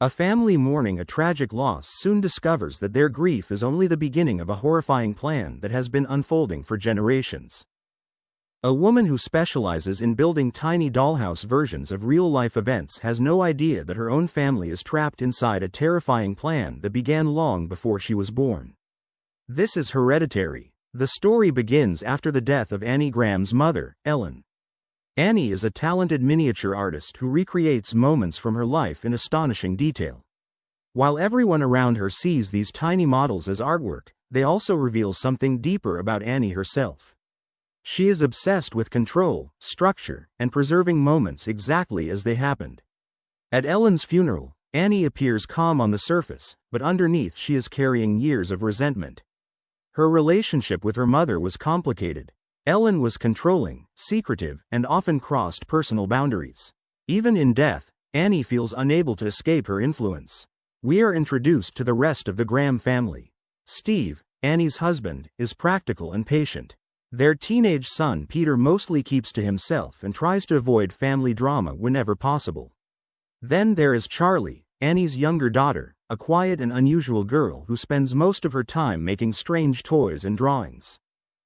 A family mourning a tragic loss soon discovers that their grief is only the beginning of a horrifying plan that has been unfolding for generations. A woman who specializes in building tiny dollhouse versions of real-life events has no idea that her own family is trapped inside a terrifying plan that began long before she was born. This is Hereditary. The story begins after the death of Annie Graham's mother, Ellen. Annie is a talented miniature artist who recreates moments from her life in astonishing detail. While everyone around her sees these tiny models as artwork, they also reveal something deeper about Annie herself. She is obsessed with control, structure, and preserving moments exactly as they happened. At Ellen's funeral, Annie appears calm on the surface, but underneath she is carrying years of resentment. Her relationship with her mother was complicated. Ellen was controlling, secretive, and often crossed personal boundaries. Even in death, Annie feels unable to escape her influence. We are introduced to the rest of the Graham family. Steve, Annie's husband, is practical and patient. Their teenage son Peter mostly keeps to himself and tries to avoid family drama whenever possible. Then there is Charlie, Annie's younger daughter, a quiet and unusual girl who spends most of her time making strange toys and drawings.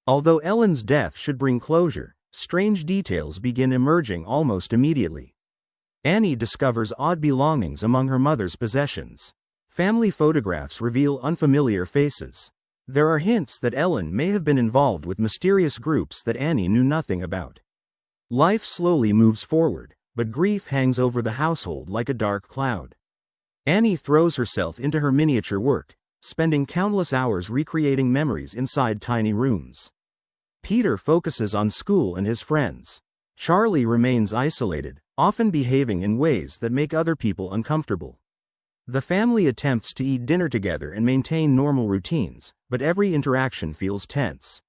Although Ellen's death should bring closure, strange details begin emerging almost immediately. Annie discovers odd belongings among her mother's possessions. Family photographs reveal unfamiliar faces. There are hints that Ellen may have been involved with mysterious groups that Annie knew nothing about. Life slowly moves forward, but grief hangs over the household like a dark cloud. Annie throws herself into her miniature work, spending countless hours recreating memories inside tiny rooms. Peter focuses on school and his friends. Charlie remains isolated, often behaving in ways that make other people uncomfortable. The family attempts to eat dinner together and maintain normal routines, but every interaction feels tense.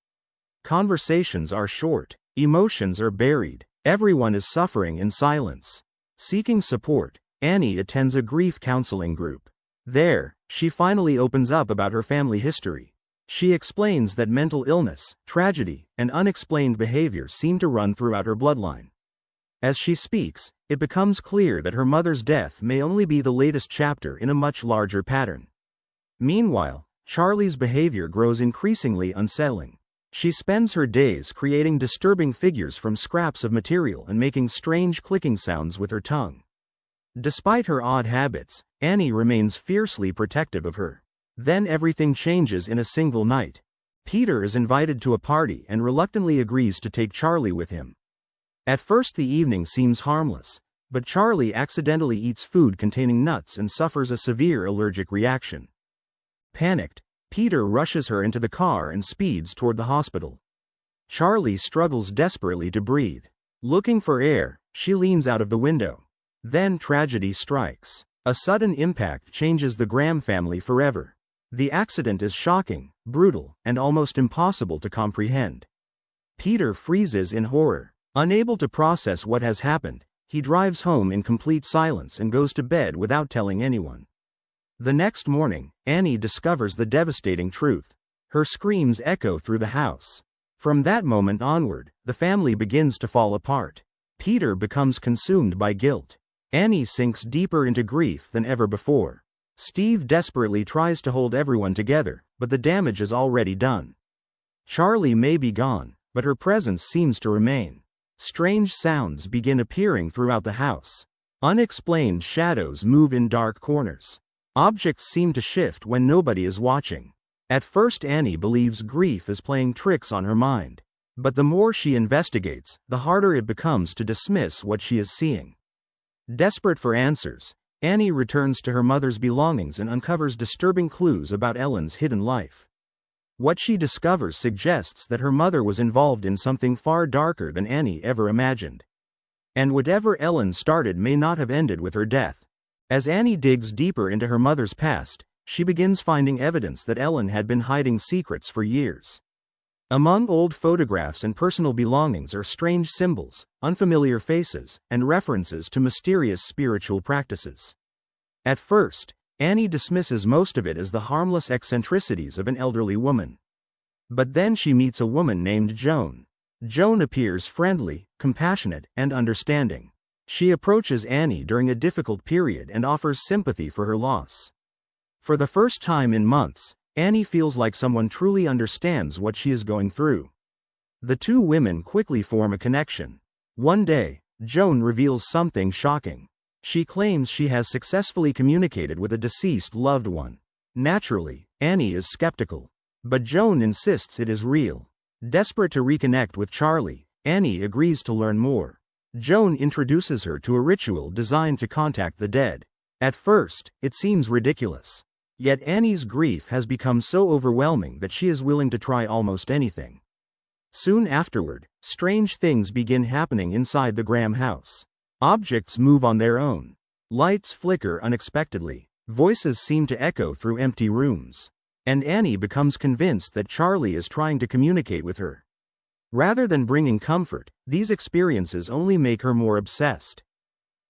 Conversations are short, emotions are buried, everyone is suffering in silence. Seeking support, Annie attends a grief counseling group. There, she finally opens up about her family history. She explains that mental illness, tragedy, and unexplained behavior seem to run throughout her bloodline. As she speaks, it becomes clear that her mother's death may only be the latest chapter in a much larger pattern. Meanwhile, Charlie's behavior grows increasingly unsettling. She spends her days creating disturbing figures from scraps of material and making strange clicking sounds with her tongue. Despite her odd habits, Annie remains fiercely protective of her. Then everything changes in a single night. Peter is invited to a party and reluctantly agrees to take Charlie with him. At first the evening seems harmless, but Charlie accidentally eats food containing nuts and suffers a severe allergic reaction. Panicked, Peter rushes her into the car and speeds toward the hospital. Charlie struggles desperately to breathe. Looking for air, she leans out of the window. Then tragedy strikes. A sudden impact changes the Graham family forever. The accident is shocking, brutal, and almost impossible to comprehend. Peter freezes in horror. Unable to process what has happened, he drives home in complete silence and goes to bed without telling anyone. The next morning, Annie discovers the devastating truth. Her screams echo through the house. From that moment onward, the family begins to fall apart. Peter becomes consumed by guilt. Annie sinks deeper into grief than ever before. Steve desperately tries to hold everyone together, but the damage is already done. Charlie may be gone, but her presence seems to remain. Strange sounds begin appearing throughout the house. Unexplained shadows move in dark corners. Objects seem to shift when nobody is watching. At first Annie believes grief is playing tricks on her mind. But the more she investigates, the harder it becomes to dismiss what she is seeing. Desperate for answers, Annie returns to her mother's belongings and uncovers disturbing clues about Ellen's hidden life. What she discovers suggests that her mother was involved in something far darker than Annie ever imagined. And whatever Ellen started may not have ended with her death. As Annie digs deeper into her mother's past, she begins finding evidence that Ellen had been hiding secrets for years. Among old photographs and personal belongings are strange symbols, unfamiliar faces, and references to mysterious spiritual practices. At first, Annie dismisses most of it as the harmless eccentricities of an elderly woman. But then she meets a woman named Joan. Joan appears friendly, compassionate, and understanding. She approaches Annie during a difficult period and offers sympathy for her loss. For the first time in months, Annie feels like someone truly understands what she is going through. The two women quickly form a connection. One day, Joan reveals something shocking. She claims she has successfully communicated with a deceased loved one. Naturally, Annie is skeptical. But Joan insists it is real. Desperate to reconnect with Charlie, Annie agrees to learn more. Joan introduces her to a ritual designed to contact the dead. At first, it seems ridiculous. Yet Annie's grief has become so overwhelming that she is willing to try almost anything. Soon afterward, strange things begin happening inside the Graham house. Objects move on their own. Lights flicker unexpectedly. Voices seem to echo through empty rooms. And Annie becomes convinced that Charlie is trying to communicate with her. Rather than bringing comfort, these experiences only make her more obsessed.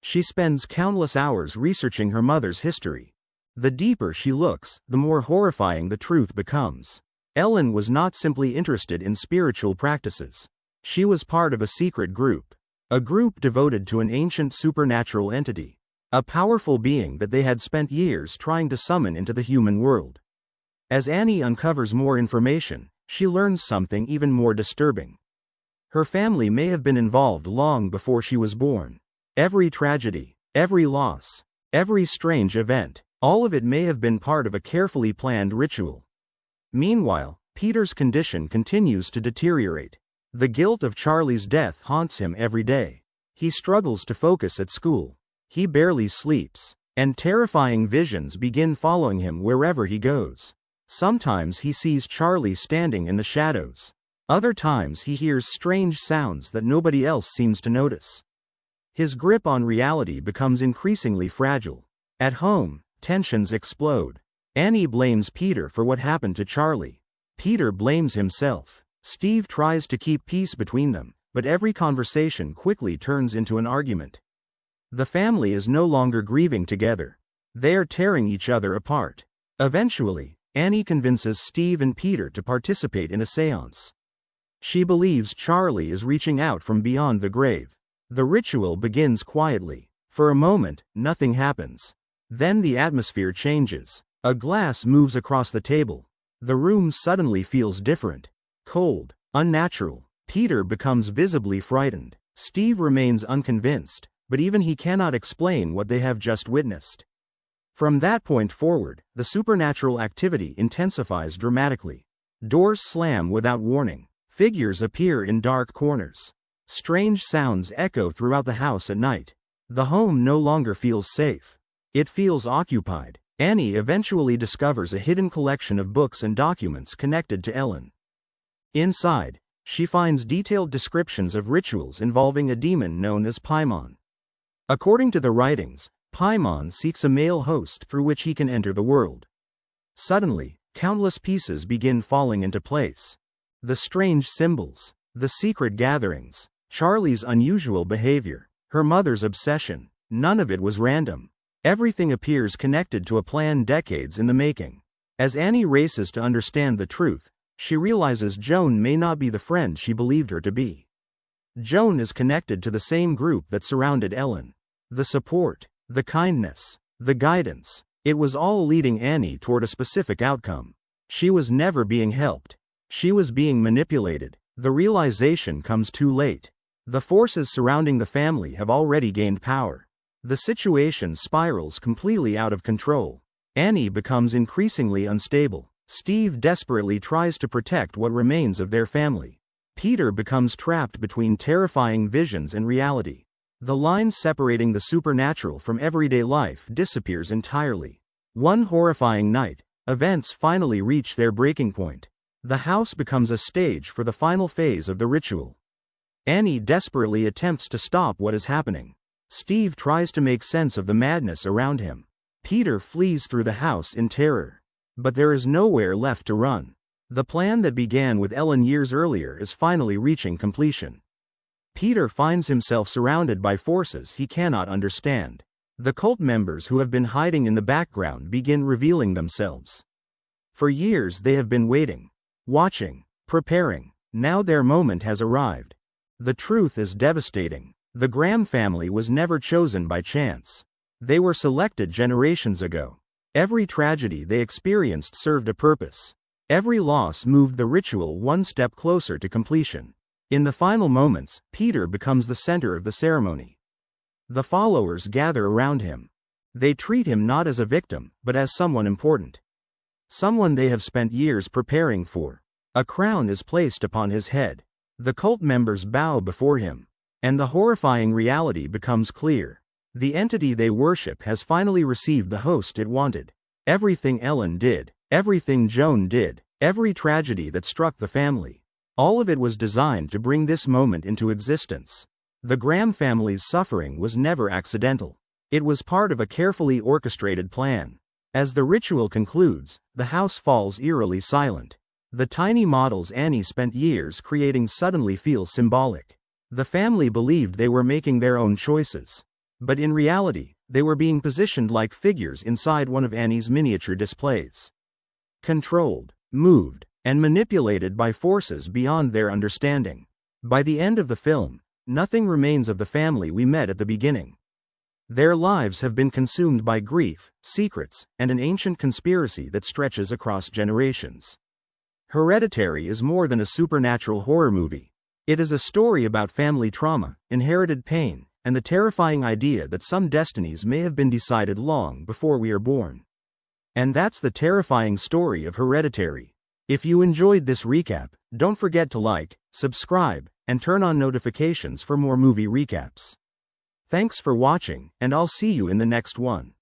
She spends countless hours researching her mother's history. The deeper she looks, the more horrifying the truth becomes. Ellen was not simply interested in spiritual practices. She was part of a secret group. A group devoted to an ancient supernatural entity. A powerful being that they had spent years trying to summon into the human world. As Annie uncovers more information, she learns something even more disturbing. Her family may have been involved long before she was born. Every tragedy, every loss, every strange event, all of it may have been part of a carefully planned ritual. Meanwhile, Peter's condition continues to deteriorate. The guilt of Charlie's death haunts him every day. He struggles to focus at school. He barely sleeps, and terrifying visions begin following him wherever he goes. Sometimes he sees Charlie standing in the shadows. Other times he hears strange sounds that nobody else seems to notice. His grip on reality becomes increasingly fragile. At home, tensions explode. Annie blames Peter for what happened to Charlie. Peter blames himself. Steve tries to keep peace between them, but every conversation quickly turns into an argument. The family is no longer grieving together. They are tearing each other apart. Eventually, Annie convinces Steve and Peter to participate in a séance. She believes Charlie is reaching out from beyond the grave. The ritual begins quietly. For a moment, nothing happens. Then the atmosphere changes. A glass moves across the table. The room suddenly feels different. Cold, unnatural. Peter becomes visibly frightened. Steve remains unconvinced, but even he cannot explain what they have just witnessed. From that point forward, the supernatural activity intensifies dramatically. Doors slam without warning. Figures appear in dark corners. Strange sounds echo throughout the house at night. The home no longer feels safe. It feels occupied. Annie eventually discovers a hidden collection of books and documents connected to Ellen. Inside, she finds detailed descriptions of rituals involving a demon known as Paimon. According to the writings, Paimon seeks a male host through which he can enter the world. Suddenly, countless pieces begin falling into place. The strange symbols, the secret gatherings, Charlie's unusual behavior, her mother's obsession, none of it was random. Everything appears connected to a plan decades in the making. As Annie races to understand the truth, she realizes Joan may not be the friend she believed her to be. Joan is connected to the same group that surrounded Ellen. The support, the kindness, the guidance, it was all leading Annie toward a specific outcome. She was never being helped. She was being manipulated. The realization comes too late. The forces surrounding the family have already gained power. The situation spirals completely out of control. Annie becomes increasingly unstable. Steve desperately tries to protect what remains of their family. Peter becomes trapped between terrifying visions and reality. The line separating the supernatural from everyday life disappears entirely. One horrifying night, events finally reach their breaking point. The house becomes a stage for the final phase of the ritual. Annie desperately attempts to stop what is happening. Steve tries to make sense of the madness around him. Peter flees through the house in terror. But there is nowhere left to run. The plan that began with Ellen years earlier is finally reaching completion. Peter finds himself surrounded by forces he cannot understand. The cult members who have been hiding in the background begin revealing themselves. For years they have been waiting, watching, preparing. Now their moment has arrived. The truth is devastating. The Graham family was never chosen by chance. They were selected generations ago. Every tragedy they experienced served a purpose. Every loss moved the ritual one step closer to completion. In the final moments, Peter becomes the center of the ceremony. The followers gather around him. They treat him not as a victim, but as someone important. Someone they have spent years preparing for. A crown is placed upon his head. The cult members bow before him. And the horrifying reality becomes clear. The entity they worship has finally received the host it wanted. Everything Ellen did, everything Joan did, every tragedy that struck the family, all of it was designed to bring this moment into existence. The Graham family's suffering was never accidental. It was part of a carefully orchestrated plan. As the ritual concludes, the house falls eerily silent. The tiny models Annie spent years creating suddenly feel symbolic. The family believed they were making their own choices. But in reality, they were being positioned like figures inside one of Annie's miniature displays. Controlled, moved, and manipulated by forces beyond their understanding. By the end of the film, nothing remains of the family we met at the beginning. Their lives have been consumed by grief, secrets, and an ancient conspiracy that stretches across generations. Hereditary is more than a supernatural horror movie. It is a story about family trauma, inherited pain, and the terrifying idea that some destinies may have been decided long before we are born. And that's the terrifying story of Hereditary. If you enjoyed this recap, don't forget to like, subscribe, and turn on notifications for more movie recaps. Thanks for watching, and I'll see you in the next one.